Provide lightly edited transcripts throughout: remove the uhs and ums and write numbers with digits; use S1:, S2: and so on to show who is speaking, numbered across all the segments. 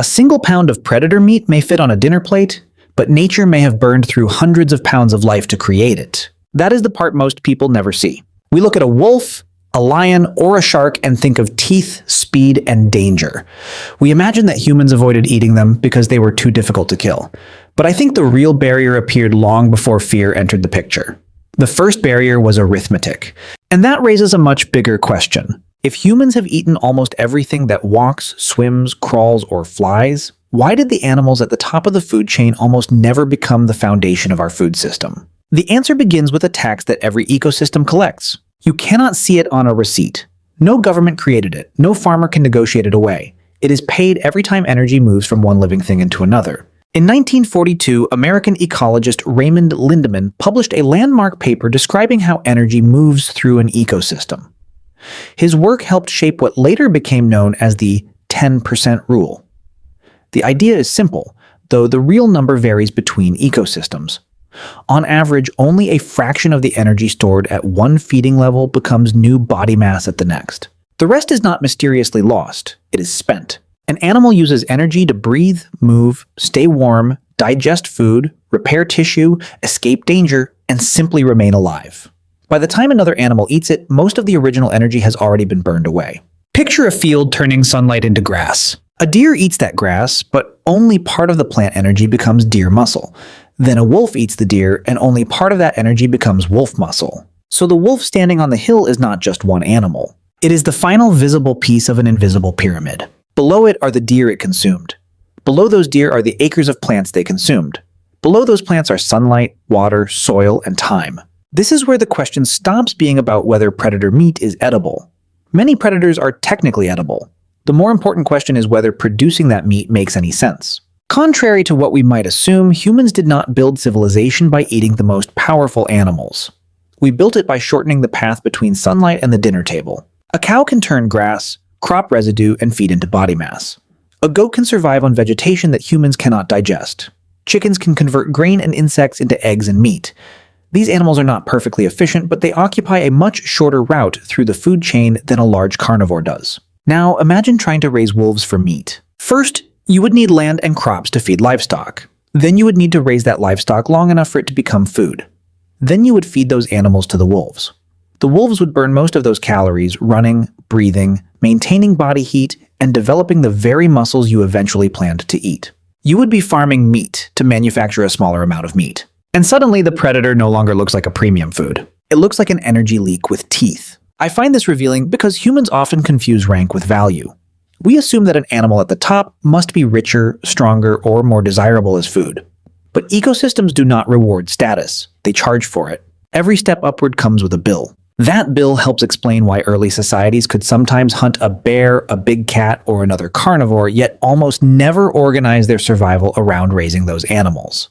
S1: A single pound of predator meat may fit on a dinner plate, but nature may have burned through hundreds of pounds of life to create it. That is the part most people never see. We look at a wolf, a lion, or a shark and think of teeth, speed, and danger. We imagine that humans avoided eating them because they were too difficult to kill. But I think the real barrier appeared long before fear entered the picture. The first barrier was arithmetic. And that raises a much bigger question. If humans have eaten almost everything that walks, swims, crawls, or flies, why did the animals at the top of the food chain almost never become the foundation of our food system? The answer begins with a tax that every ecosystem collects. You cannot see it on a receipt. No government created it. No farmer can negotiate it away. It is paid every time energy moves from one living thing into another. In 1942, American ecologist Raymond Lindemann published a landmark paper describing how energy moves through an ecosystem. His work helped shape what later became known as the 10% rule. The idea is simple, though the real number varies between ecosystems. On average, only a fraction of the energy stored at one feeding level becomes new body mass at the next. The rest is not mysteriously lost, it is spent. An animal uses energy to breathe, move, stay warm, digest food, repair tissue, escape danger, and simply remain alive. By the time another animal eats it, most of the original energy has already been burned away. Picture a field turning sunlight into grass. A deer eats that grass, but only part of the plant energy becomes deer muscle. Then a wolf eats the deer, and only part of that energy becomes wolf muscle. So the wolf standing on the hill is not just one animal. It is the final visible piece of an invisible pyramid. Below it are the deer it consumed. Below those deer are the acres of plants they consumed. Below those plants are sunlight, water, soil, and time. This is where the question stops being about whether predator meat is edible. Many predators are technically edible. The more important question is whether producing that meat makes any sense. Contrary to what we might assume, humans did not build civilization by eating the most powerful animals. We built it by shortening the path between sunlight and the dinner table. A cow can turn grass, crop residue, and feed into body mass. A goat can survive on vegetation that humans cannot digest. Chickens can convert grain and insects into eggs and meat. These animals are not perfectly efficient, but they occupy a much shorter route through the food chain than a large carnivore does. Now, imagine trying to raise wolves for meat. First, you would need land and crops to feed livestock. Then you would need to raise that livestock long enough for it to become food. Then you would feed those animals to the wolves. The wolves would burn most of those calories running, breathing, maintaining body heat, and developing the very muscles you eventually planned to eat. You would be farming meat to manufacture a smaller amount of meat. And suddenly the predator no longer looks like a premium food. It looks like an energy leak with teeth. I find this revealing because humans often confuse rank with value. We assume that an animal at the top must be richer, stronger, or more desirable as food. But ecosystems do not reward status. They charge for it. Every step upward comes with a bill. That bill helps explain why early societies could sometimes hunt a bear, a big cat, or another carnivore, yet almost never organize their survival around raising those animals.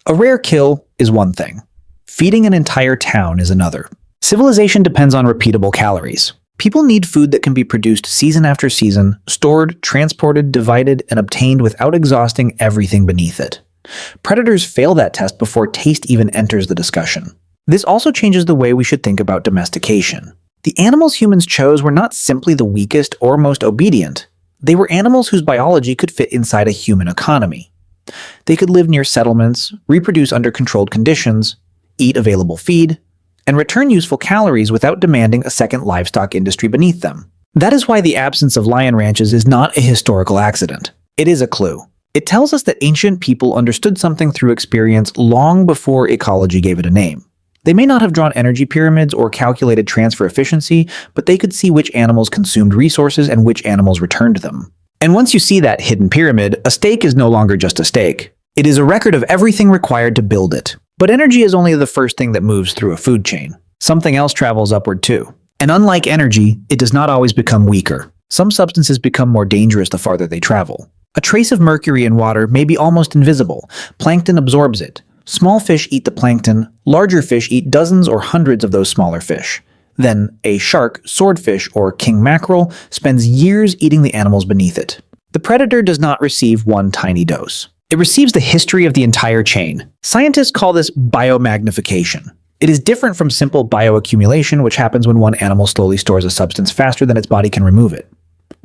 S1: A rare kill is one thing. Feeding an entire town is another. Civilization depends on repeatable calories. People need food that can be produced season after season, stored, transported, divided, and obtained without exhausting everything beneath it. Predators fail that test before taste even enters the discussion. This also changes the way we should think about domestication. The animals humans chose were not simply the weakest or most obedient. They were animals whose biology could fit inside a human economy. They could live near settlements, reproduce under controlled conditions, eat available feed, and return useful calories without demanding a second livestock industry beneath them. That is why the absence of lion ranches is not a historical accident. It is a clue. It tells us that ancient people understood something through experience long before ecology gave it a name. They may not have drawn energy pyramids or calculated transfer efficiency, but they could see which animals consumed resources and which animals returned them. And once you see that hidden pyramid, a steak is no longer just a steak. It is a record of everything required to build it. But energy is only the first thing that moves through a food chain. Something else travels upward too. And unlike energy, it does not always become weaker. Some substances become more dangerous the farther they travel. A trace of mercury in water may be almost invisible. Plankton absorbs it. Small fish eat the plankton. Larger fish eat dozens or hundreds of those smaller fish. Then, a shark, swordfish, or king mackerel spends years eating the animals beneath it. The predator does not receive one tiny dose. It receives the history of the entire chain. Scientists call this biomagnification. It is different from simple bioaccumulation, which happens when one animal slowly stores a substance faster than its body can remove it.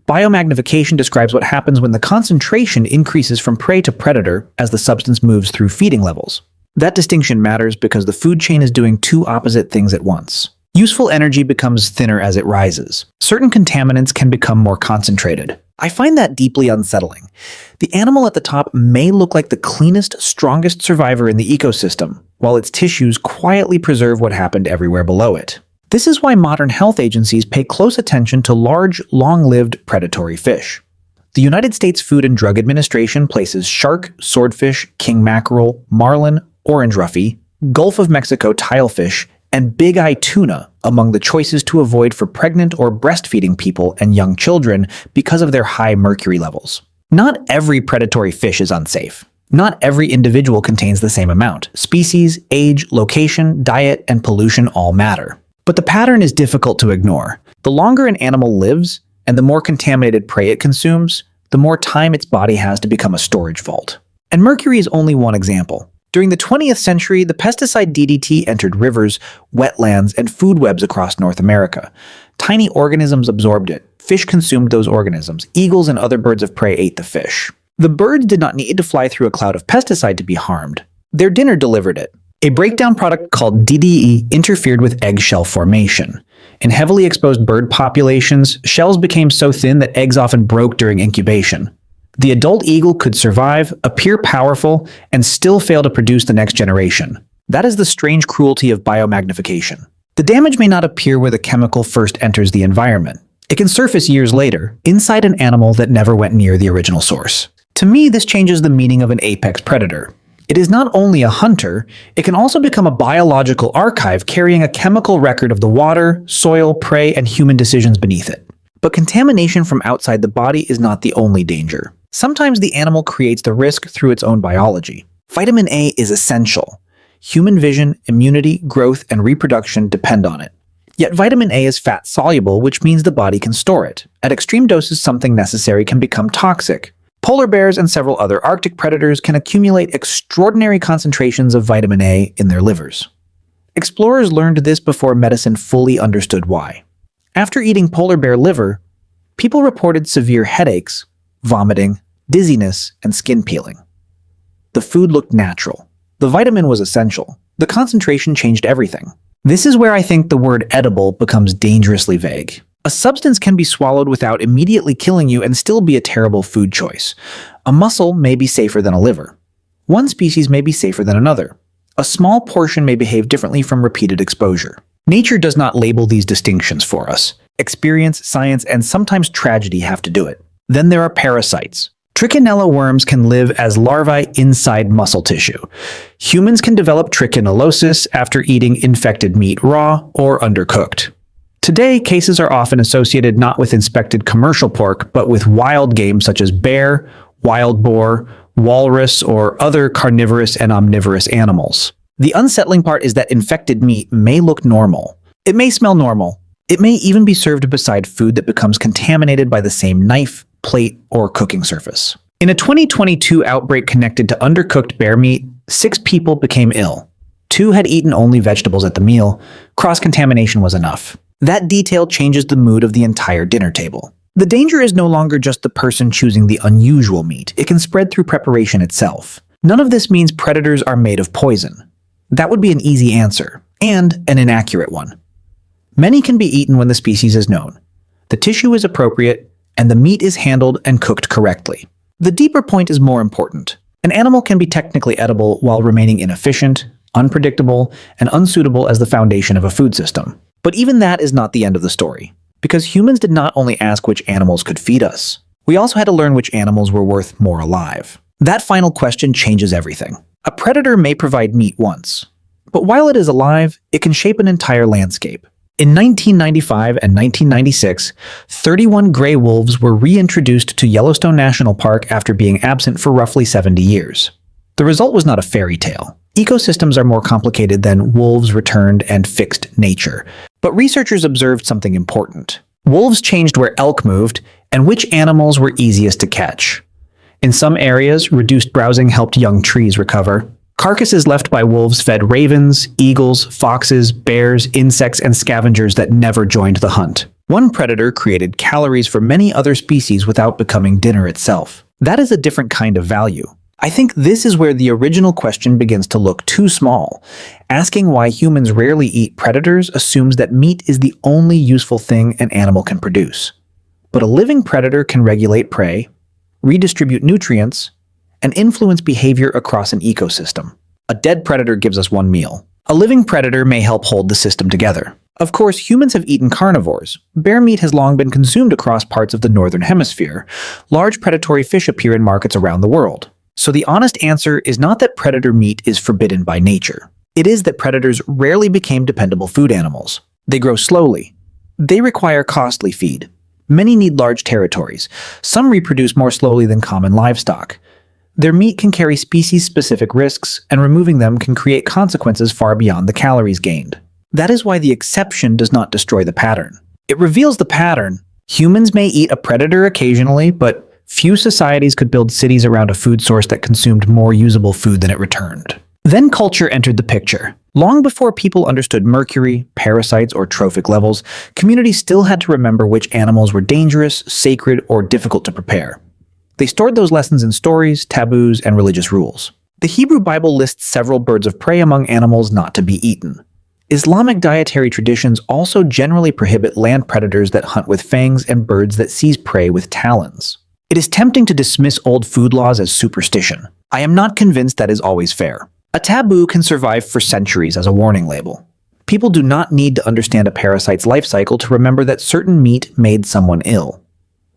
S1: Biomagnification describes what happens when the concentration increases from prey to predator as the substance moves through feeding levels. That distinction matters because the food chain is doing two opposite things at once. Useful energy becomes thinner as it rises. Certain contaminants can become more concentrated. I find that deeply unsettling. The animal at the top may look like the cleanest, strongest survivor in the ecosystem, while its tissues quietly preserve what happened everywhere below it. This is why modern health agencies pay close attention to large, long-lived predatory fish. The United States Food and Drug Administration places shark, swordfish, king mackerel, marlin, orange roughy, Gulf of Mexico tilefish, and big eye tuna among the choices to avoid for pregnant or breastfeeding people and young children because of their high mercury levels. Not every predatory fish is unsafe. Not every individual contains the same amount. Species, age, location, diet, and pollution all matter. But the pattern is difficult to ignore. The longer an animal lives, and the more contaminated prey it consumes, the more time its body has to become a storage vault. And mercury is only one example. During the 20th century, the pesticide DDT entered rivers, wetlands, and food webs across North America. Tiny organisms absorbed it. Fish consumed those organisms. Eagles and other birds of prey ate the fish. The birds did not need to fly through a cloud of pesticide to be harmed. Their dinner delivered it. A breakdown product called DDE interfered with eggshell formation. In heavily exposed bird populations, shells became so thin that eggs often broke during incubation. The adult eagle could survive, appear powerful, and still fail to produce the next generation. That is the strange cruelty of biomagnification. The damage may not appear where the chemical first enters the environment. It can surface years later, inside an animal that never went near the original source. To me, this changes the meaning of an apex predator. It is not only a hunter, it can also become a biological archive carrying a chemical record of the water, soil, prey, and human decisions beneath it. But contamination from outside the body is not the only danger. Sometimes the animal creates the risk through its own biology. Vitamin A is essential. Human vision, immunity, growth, and reproduction depend on it. Yet vitamin A is fat-soluble, which means the body can store it. At extreme doses, something necessary can become toxic. Polar bears and several other Arctic predators can accumulate extraordinary concentrations of vitamin A in their livers. Explorers learned this before medicine fully understood why. After eating polar bear liver, people reported severe headaches, vomiting, dizziness, and skin peeling. The food looked natural. The vitamin was essential. The concentration changed everything. This is where I think the word edible becomes dangerously vague. A substance can be swallowed without immediately killing you and still be a terrible food choice. A mussel may be safer than a liver. One species may be safer than another. A small portion may behave differently from repeated exposure. Nature does not label these distinctions for us. Experience, science, and sometimes tragedy have to do it. Then there are parasites. Trichinella worms can live as larvae inside muscle tissue. Humans can develop trichinellosis after eating infected meat raw or undercooked. Today, cases are often associated not with inspected commercial pork, but with wild game such as bear, wild boar, walrus, or other carnivorous and omnivorous animals. The unsettling part is that infected meat may look normal. It may smell normal. It may even be served beside food that becomes contaminated by the same knife, plate, or cooking surface. In a 2022 outbreak connected to undercooked bear meat, 6 people became ill. 2 had eaten only vegetables at the meal. Cross-contamination was enough. That detail changes the mood of the entire dinner table. The danger is no longer just the person choosing the unusual meat. It can spread through preparation itself. None of this means predators are made of poison. That would be an easy answer, and an inaccurate one. Many can be eaten when the species is known. The tissue is appropriate, and the meat is handled and cooked correctly. The deeper point is more important. An animal can be technically edible while remaining inefficient, unpredictable, and unsuitable as the foundation of a food system. But even that is not the end of the story, because humans did not only ask which animals could feed us. We also had to learn which animals were worth more alive. That final question changes everything. A predator may provide meat once, but while it is alive, it can shape an entire landscape. In 1995 and 1996, 31 gray wolves were reintroduced to Yellowstone National Park after being absent for roughly 70 years. The result was not a fairy tale. Ecosystems are more complicated than wolves returned and fixed nature. But researchers observed something important. Wolves changed where elk moved and which animals were easiest to catch. In some areas, reduced browsing helped young trees recover. Carcasses left by wolves fed ravens, eagles, foxes, bears, insects, and scavengers that never joined the hunt. One predator created calories for many other species without becoming dinner itself. That is a different kind of value. I think this is where the original question begins to look too small. Asking why humans rarely eat predators assumes that meat is the only useful thing an animal can produce. But a living predator can regulate prey, redistribute nutrients, and influence behavior across an ecosystem. A dead predator gives us one meal. A living predator may help hold the system together. Of course, humans have eaten carnivores. Bear meat has long been consumed across parts of the northern hemisphere. Large predatory fish appear in markets around the world. So the honest answer is not that predator meat is forbidden by nature. It is that predators rarely became dependable food animals. They grow slowly. They require costly feed. Many need large territories. Some reproduce more slowly than common livestock. Their meat can carry species-specific risks, and removing them can create consequences far beyond the calories gained. That is why the exception does not destroy the pattern. It reveals the pattern. Humans may eat a predator occasionally, but few societies could build cities around a food source that consumed more usable food than it returned. Then culture entered the picture. Long before people understood mercury, parasites, or trophic levels, communities still had to remember which animals were dangerous, sacred, or difficult to prepare. They stored those lessons in stories, taboos, and religious rules. The Hebrew Bible lists several birds of prey among animals not to be eaten. Islamic dietary traditions also generally prohibit land predators that hunt with fangs and birds that seize prey with talons. It is tempting to dismiss old food laws as superstition. I am not convinced that is always fair. A taboo can survive for centuries as a warning label. People do not need to understand a parasite's life cycle to remember that certain meat made someone ill.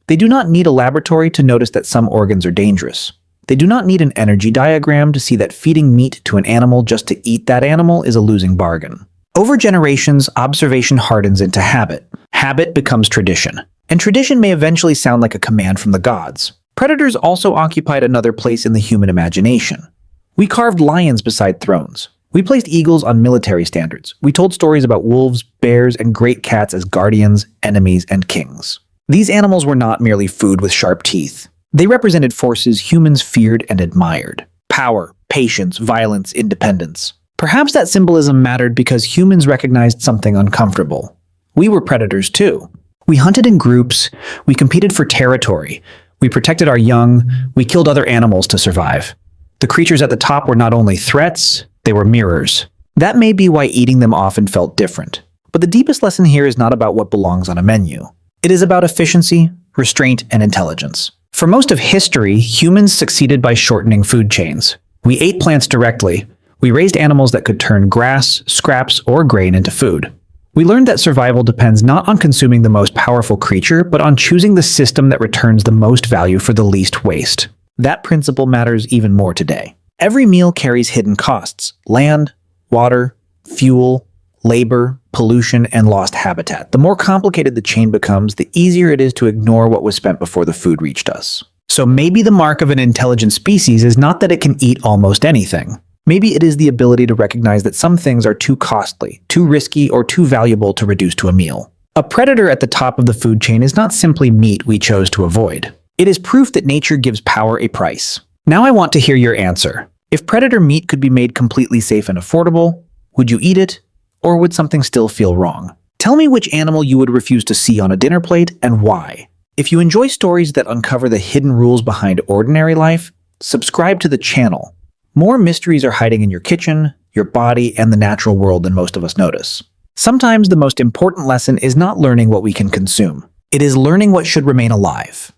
S1: They do not need a laboratory to notice that some organs are dangerous. They do not need an energy diagram to see that feeding meat to an animal just to eat that animal is a losing bargain. Over generations, observation hardens into habit. Habit becomes tradition. And tradition may eventually sound like a command from the gods. Predators also occupied another place in the human imagination. We carved lions beside thrones. We placed eagles on military standards. We told stories about wolves, bears, and great cats as guardians, enemies, and kings. These animals were not merely food with sharp teeth. They represented forces humans feared and admired. Power, patience, violence, independence. Perhaps that symbolism mattered because humans recognized something uncomfortable. We were predators too. We hunted in groups, we competed for territory, we protected our young, we killed other animals to survive. The creatures at the top were not only threats, they were mirrors. That may be why eating them often felt different. But the deepest lesson here is not about what belongs on a menu. It is about efficiency, restraint, and intelligence. For most of history, humans succeeded by shortening food chains. We ate plants directly. We raised animals that could turn grass, scraps, or grain into food. We learned that survival depends not on consuming the most powerful creature, but on choosing the system that returns the most value for the least waste. That principle matters even more today. Every meal carries hidden costs: land, water, fuel, labor, pollution, and lost habitat. The more complicated the chain becomes, the easier it is to ignore what was spent before the food reached us. So maybe the mark of an intelligent species is not that it can eat almost anything. Maybe it is the ability to recognize that some things are too costly, too risky, or too valuable to reduce to a meal. A predator at the top of the food chain is not simply meat we chose to avoid. It is proof that nature gives power a price. Now I want to hear your answer. If predator meat could be made completely safe and affordable, would you eat it? Or would something still feel wrong? Tell me which animal you would refuse to see on a dinner plate and why. If you enjoy stories that uncover the hidden rules behind ordinary life, subscribe to the channel. More mysteries are hiding in your kitchen, your body, and the natural world than most of us notice. Sometimes the most important lesson is not learning what we can consume. It is learning what should remain alive.